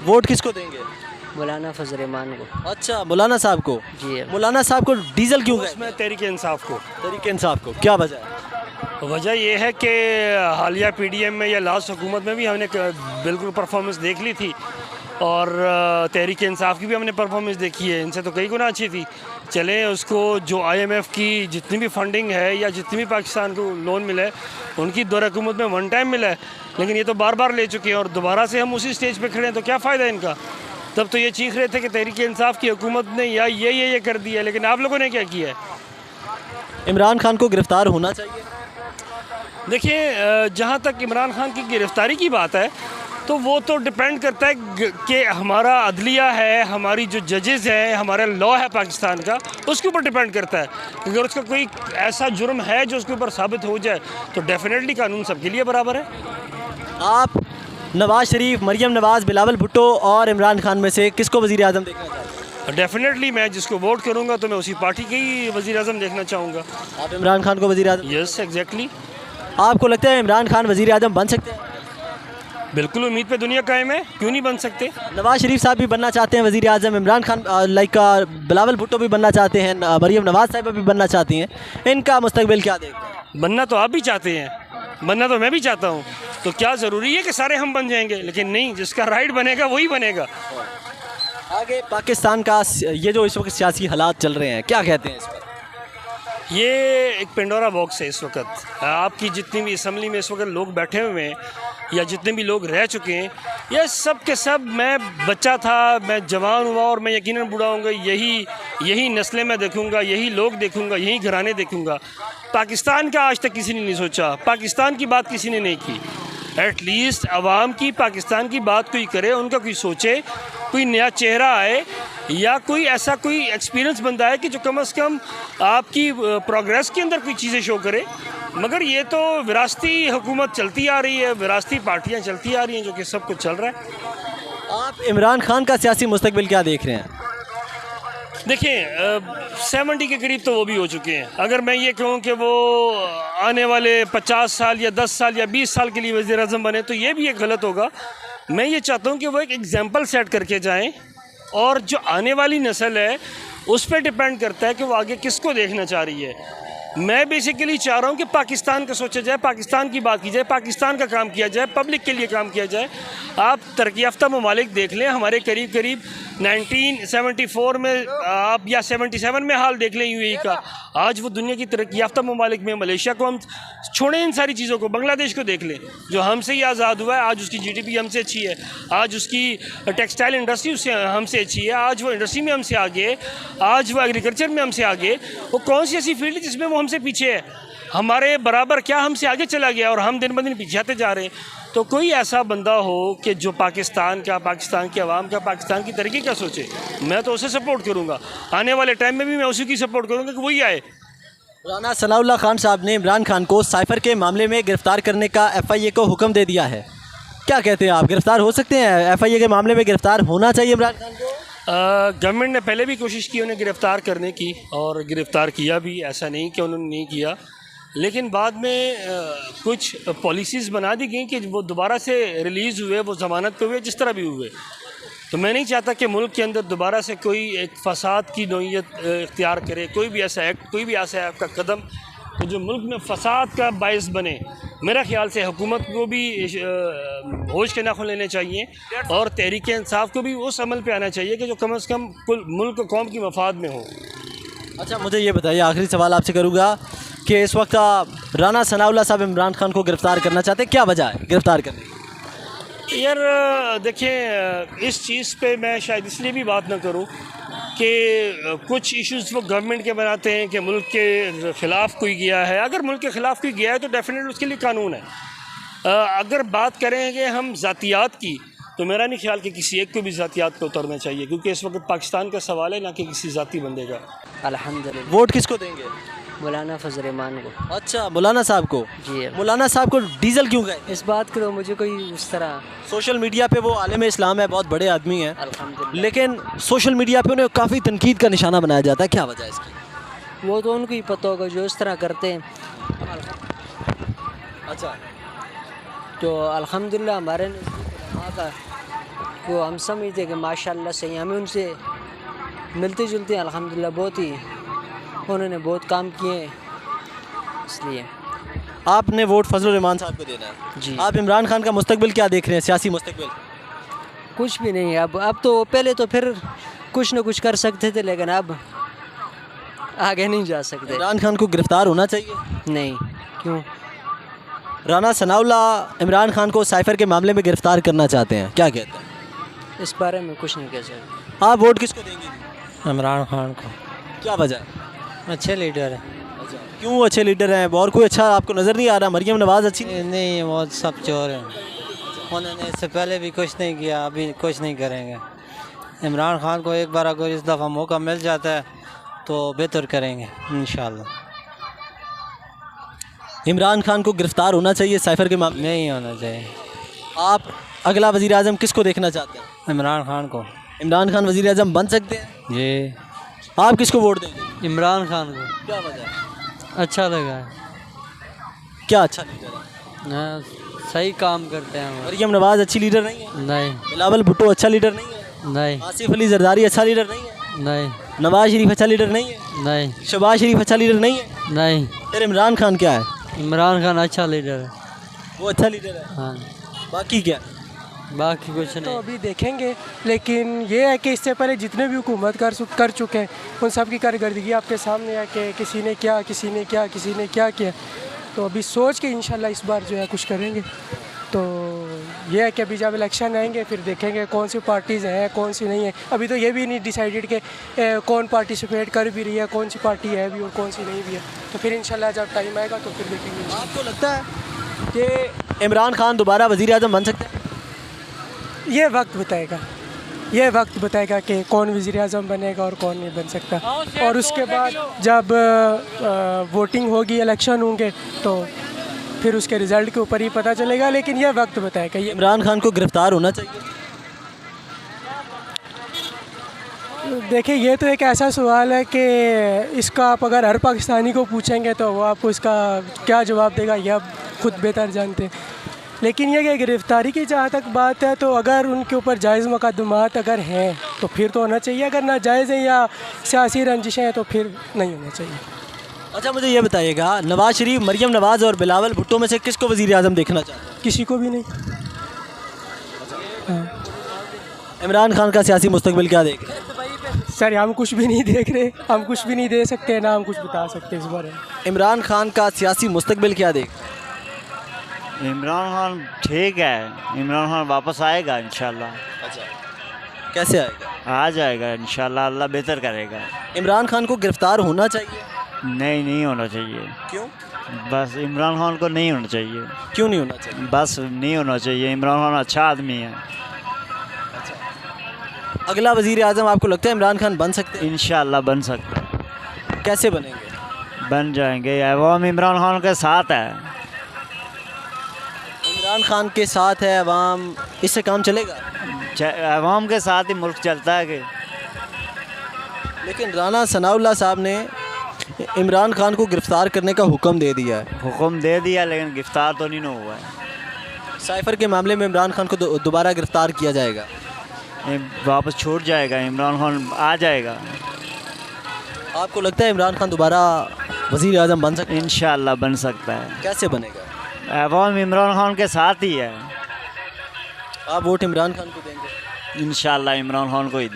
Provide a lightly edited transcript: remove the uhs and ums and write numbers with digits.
Vote किसको देंगे? मौलाना फजल रहमान को। अच्छा, मौलाना साहब को। जी मौलाना साहब को डीजल क्यों गए? उसमें तहरीक इंसाफ को। तरीके इंसाफ को क्या वजह है? वजह यह है कि हालिया पीडीएम में या लास्ट हुकूमत में भी हमने बिल्कुल परफॉर्मेंस देख ली थी, और तहरीक इंसाफ की भी हमने परफॉर्मेंस देखी है, इनसे तो कई गुना अच्छी थी। चलें, उसको जो IMF की जितनी भी फंडिंग है या जितनी भी पाकिस्तान को लोन मिला है, उनकी दौर हुकूमत में वन टाइम मिला है, लेकिन ये तो बार बार ले चुके हैं और दोबारा से हम उसी स्टेज पे खड़े हैं, तो क्या फ़ायदा इनका। तब तो ये चीख रहे थे कि तहरीक इंसाफ की हुकूमत ने या ये कर दिया, लेकिन आप लोगों ने क्या किया है? इमरान खान को गिरफ्तार होना चाहिए। देखिए, जहाँ तक इमरान खान की गिरफ्तारी की बात है, तो वो तो डिपेंड करता है कि हमारा अदलिया है, हमारी जो जजेस हैं, हमारा लॉ है पाकिस्तान का, उसके ऊपर डिपेंड करता है। अगर उसका कोई ऐसा जुर्म है जो उसके ऊपर साबित हो जाए, तो डेफिनेटली कानून सबके लिए बराबर है। आप नवाज़ शरीफ, मरियम नवाज़, बिलावल भुट्टो और इमरान खान में से किसको वज़ीर आज़म देखना चाहते हैं? डेफिनेटली मैं जिसको वोट करूँगा तो मैं उसी पार्टी के ही वज़ीर आज़म देखना चाहूँगा। आप इमरान खान को वज़ीर आज़म? Yes, exactly. आपको लगता है इमरान खान वज़ीर आज़म बन सकते हैं? बिल्कुल, उम्मीद पे दुनिया कायम है, क्यों नहीं बन सकते। नवाज़ शरीफ साहब भी बनना चाहते हैं वज़ीर आज़म, इमरान खान बिलावल भुट्टो भी बनना चाहते हैं, मरियम नवाज़ साहिबा भी बनना चाहती हैं। इनका मुस्तकबिल क्या देखते हैं? बनना तो आप भी चाहते हैं, बनना तो मैं भी चाहता हूँ, तो क्या ज़रूरी है कि सारे हम बन जाएंगे? लेकिन नहीं, जिसका राइट बनेगा वही बनेगा। आगे पाकिस्तान का ये जो इस वक्त सियासी हालात चल रहे हैं, क्या कहते हैं इस पर? ये एक पेंडोरा बॉक्स है इस वक्त। आपकी जितनी भी असम्बली में इस वक्त लोग बैठे हुए हैं या जितने भी लोग रह चुके हैं, ये सब के सब, मैं बच्चा था, मैं जवान हुआ और मैं यकीनन बूढ़ा होऊंगा, यही नस्लें मैं देखूंगा, यही लोग देखूंगा, यही घराने देखूंगा। पाकिस्तान का आज तक किसी ने नहीं सोचा, पाकिस्तान की बात किसी ने नहीं की। एटलीस्ट आवाम की पाकिस्तान की बात कोई करे, उनका कोई सोचे, कोई नया चेहरा आए या कोई ऐसा कोई एक्सपीरियंस बंदा है कि जो कम से कम आपकी प्रोग्रेस के अंदर कोई चीज़ें शो करे। मगर ये तो विरासती हुकूमत चलती आ रही है, विरासती पार्टियां चलती आ रही हैं, जो कि सब कुछ चल रहा है। आप इमरान खान का सियासी मुस्तकबिल क्या देख रहे हैं? देखिए, 70 के करीब तो वो भी हो चुके हैं। अगर मैं ये कहूँ कि वो आने वाले 50 साल या 10 साल या 20 साल के लिए वज़ीर आज़म बने, तो ये भी एक गलत होगा। मैं ये चाहता हूँ कि वो एक एग्जाम्पल सेट करके जाएं, और जो आने वाली नस्ल है उस पर डिपेंड करता है कि वो आगे किसको देखना चाह रही है। मैं बेसिकली चाह रहा हूँ कि पाकिस्तान का सोचा जाए, पाकिस्तान की बात की जाए, पाकिस्तान का काम किया जाए, पब्लिक के लिए काम किया जाए। आप तरक्की याफ्ता ममालिक देख लें, हमारे करीब करीब 1974 में आप या 77 में हाल देख लें UAE का। आज वो दुनिया की तरक्की याफ्ता ममालिक में, मलेशिया को हम छोड़ें, इन सारी चीज़ों को, बांग्लादेश को देख लें जो हमसे ही आज़ाद हुआ है, आज उसकी GDP हमसे अच्छी है, आज उसकी टेक्सटाइल इंडस्ट्री उससे हमसे अच्छी है, आज वो इंडस्ट्री में हमसे आगे, आज वो एग्रीकल्चर में हमसे आगे। वो कौन सी ऐसी फील्ड है जिसमें वो हमसे पीछे है? हमारे बराबर क्या हमसे आगे चला गया और हम दिन ब दिन पीछे आते जा रहे हैं? तो कोई ऐसा बंदा हो कि जो पाकिस्तान का, पाकिस्तान की आवाम का, पाकिस्तान की तरक्की का सोचे, मैं तो उसे सपोर्ट करूँगा। आने वाले टाइम में भी मैं उसी की सपोर्ट करूँगा कि वही आए। राना सनाउल्लाह खान साहब ने इमरान खान को साइफर के मामले में गिरफ्तार करने का FIA को हुक्म दे दिया है। क्या कहते हैं आप, गिरफ्तार हो सकते हैं? FIA के मामले में गिरफ्तार होना चाहिए इमरान खान को? गवर्नमेंट ने पहले भी कोशिश की उन्हें गिरफ़्तार करने की और गिरफ़्तार किया भी, ऐसा नहीं कि उन्होंने नहीं किया, लेकिन बाद में कुछ पॉलिसीज़ बना दी गई कि वो दोबारा से रिलीज़ हुए, वो ज़मानत पे हुए, जिस तरह भी हुए। तो मैं नहीं चाहता कि मुल्क के अंदर दोबारा से कोई एक फसाद की नौइयत इख्तियार करे, कोई भी ऐसा एक्ट, कोई भी ऐसा आपका कदम तो जो मुल्क में फसाद का बायस बने। मेरा ख्याल से हुकूमत को भी होश के नाखुन लेने चाहिए और तहरीक इंसाफ को भी उस अमल पे आना चाहिए कि जो कम से कम कुल मुल्क कौम की मफाद में हो। अच्छा, मुझे ये बताइए, आखिरी सवाल आपसे करूँगा कि इस वक्त राना सनाउल्लाह साहब इमरान खान को गिरफ़्तार करना चाहते हैं, क्या वजह है गिरफ़्तार करने की? यार देखिए, इस चीज़ पे मैं शायद इसलिए भी बात ना करूं कि कुछ इश्यूज़ वो गवर्नमेंट के बनाते हैं कि मुल्क के ख़िलाफ़ कोई गया है। अगर मुल्क के ख़िलाफ़ कोई गया है तो डेफिनेटली उसके लिए कानून है। अगर बात करेंगे हम ज़ातियात की, तो मेरा नहीं ख्याल कि किसी एक को भी ज़ातियात पर उतरना चाहिए, क्योंकि इस वक्त पाकिस्तान का सवाल है, ना कि किसी ज़ाती बंदे का। अल्हम्दुलिल्लाह। वोट किसको देंगे? मौलाना फजल रहमान को। अच्छा, मौलाना साहब को। जी। मौलाना साहब को डीजल क्यों गए? इस बात को तो मुझे कोई उस तरह, सोशल मीडिया पे वो आलिम इस्लाम है, बहुत बड़े आदमी हैं, अल्हम्दुलिल्लाह, लेकिन सोशल मीडिया पे उन्हें काफ़ी तनकीद का निशाना बनाया जाता है, क्या वजह है इसकी? वो तो उनको ही पता होगा जो इस तरह करते हैं। अच्छा, तो अल्हम्दुलिल्लाह हमारे नज़दीक उलमा का वो हम समझते हैं कि माशाल्लाह से ही हमें उनसे मिलते जुलते हैं अल्हम्दुलिल्लाह, बहुत ही उन्होंने बहुत काम किए हैं, इसलिए आपने वोट फजलुर रहमान साहब को देना है जी। आप इमरान खान का मुस्तकबिल क्या देख रहे हैं, सियासी मुस्तकबिल? कुछ भी नहीं है अब तो पहले तो फिर कुछ न कुछ कर सकते थे, लेकिन अब आगे नहीं जा सकते। इमरान खान को गिरफ्तार होना चाहिए। नहीं, क्यों? राना सनाउल्लाह इमरान खान को साइफर के मामले में गिरफ्तार करना चाहते हैं, क्या कहते हैं? इस बारे में कुछ नहीं कह सकते। आप वोट किसको देंगे? इमरान खान को। क्या वजह? अच्छे लीडर है। क्यों अच्छे लीडर हैं? और कोई अच्छा आपको नज़र नहीं आ रहा? मरियम नवाज़ अच्छी नहीं? नहीं, वो सब चोर हैं। उन्होंने इससे पहले भी कुछ नहीं किया, अभी कुछ नहीं करेंगे। इमरान खान को एक बार अगर इस दफ़ा मौका मिल जाता है तो बेहतर करेंगे इंशाल्लाह। इमरान खान को गिरफ्तार होना चाहिए साइफर के मामले नहीं होना चाहिए। आप अगला वज़ीर आज़म किसको देखना चाहते हैं? इमरान खान को। इमरान खान वज़ीर आज़म बन सकते हैं? जी। आप किसको वोट देंगे? इमरान खान को। क्या वजह? अच्छा लगा है। क्या अच्छा लीडर है? हाँ, सही काम करते हैं वो। मरियम नवाज़ अच्छी लीडर नहीं है? नहीं। बिलावल भुट्टो अच्छा लीडर नहीं है? नहीं। आसिफ अली जरदारी अच्छा लीडर नहीं है? नहीं। नवाज शरीफ अच्छा लीडर नहीं है? नहीं। शहबाज शरीफ अच्छा लीडर नहीं है? नहीं। फिर इमरान खान क्या है? इमरान खान अच्छा लीडर है। वो अच्छा लीडर है। हाँ, बाकी क्या? बाकी कुछ तो नहीं। अभी देखेंगे, लेकिन ये है कि इससे पहले जितने भी हुकूमत कर चुके हैं उन सब की कारकर्दगी आपके सामने है कि किसी ने क्या किया। तो अभी सोच के इंशाल्लाह इस बार जो है कुछ करेंगे। तो ये है कि अभी जब इलेक्शन आएंगे फिर देखेंगे कौन सी पार्टीज़ हैं कौन सी नहीं है। अभी तो ये भी नहीं डिसाइडेड कि कौन पार्टिसिपेट कर भी रही है, कौन सी पार्टी है भी और कौन सी नहीं भी है। तो फिर इंशाल्लाह जब टाइम आएगा तो फिर देखेंगे इंशाल्लाह। आपको लगता है कि इमरान खान दोबारा वज़ीर आज़म बन सकते हैं? ये वक्त बताएगा कि कौन वज़ीर आज़म बनेगा और कौन नहीं बन सकता। और उसके बाद जब वोटिंग होगी, इलेक्शन होंगे, तो फिर उसके रिज़ल्ट के ऊपर ही पता चलेगा। लेकिन ये वक्त बताएगा। ये इमरान खान को गिरफ्तार होना चाहिए? देखिए, ये तो एक ऐसा सवाल है कि इसका आप अगर हर पाकिस्तानी को पूछेंगे तो वो आपको इसका क्या जवाब देगा ये आप खुद बेहतर जानते हैं। लेकिन ये कि गिरफ़्तारी की जहाँ तक बात है तो अगर उनके ऊपर जायज़ मुकदमात अगर हैं तो फिर तो होना चाहिए। अगर नाजायज़ है या सियासी रंजिशें हैं तो फिर नहीं होना चाहिए। अच्छा, मुझे ये बताइएगा, नवाज शरीफ, मरियम नवाज़ और बिलावल भुट्टो में से किसको वज़ीर आज़म देखना चाहते हैं? किसी को भी नहीं। इमरान खान का सियासी मुस्तकबिल क्या देख रहे हैं? सर, हम कुछ भी नहीं देख रहे, हम कुछ भी नहीं दे सकते, ना हम कुछ बता सकते इस बारे में। इमरान खान का सियासी मुस्तकबिल क्या देख रहे हैं? इमरान खान ठीक है। इमरान खान वापस आएगा इंशाल्लाह। अच्छा, कैसे आएगा? आ जाएगा इंशाल्लाह, अल्लाह बेहतर करेगा। इमरान खान को गिरफ्तार होना चाहिए? नहीं होना चाहिए। क्यों? बस इमरान खान को नहीं होना चाहिए। क्यों नहीं होना चाहिए? बस नहीं होना चाहिए। इमरान खान अच्छा आदमी है। अगला वज़ीर आज़म आपको लगता है इमरान खान बन सकते हैं? इंशाल्लाह बन सकता है। कैसे बनेंगे? बन जाएंगे। अवाम इमरान खान के साथ है। इमरान खान के साथ है अवाम, इससे काम चलेगा? अवाम के साथ ही मुल्क चलता है कि लेकिन राना सनाउल्लाह साहब ने इमरान खान को गिरफ्तार करने का हुक्म दे दिया है। हुक्म दे दिया, लेकिन गिरफ्तार तो नहीं हुआ है। साइफर के मामले में इमरान खान को दोबारा गिरफ्तार किया जाएगा? वापस छूट जाएगा, इमरान खान आ जाएगा। आपको लगता है इमरान खान दोबारा वज़ीर आज़म बन सकते हैं? इंशाल्लाह बन सकता है। कैसे बनेगा? अवाम इमरान खान के साथ ही है। आप वोट इमरान खान को देंगे? इंशाल्लाह इमरान खान को ही दे।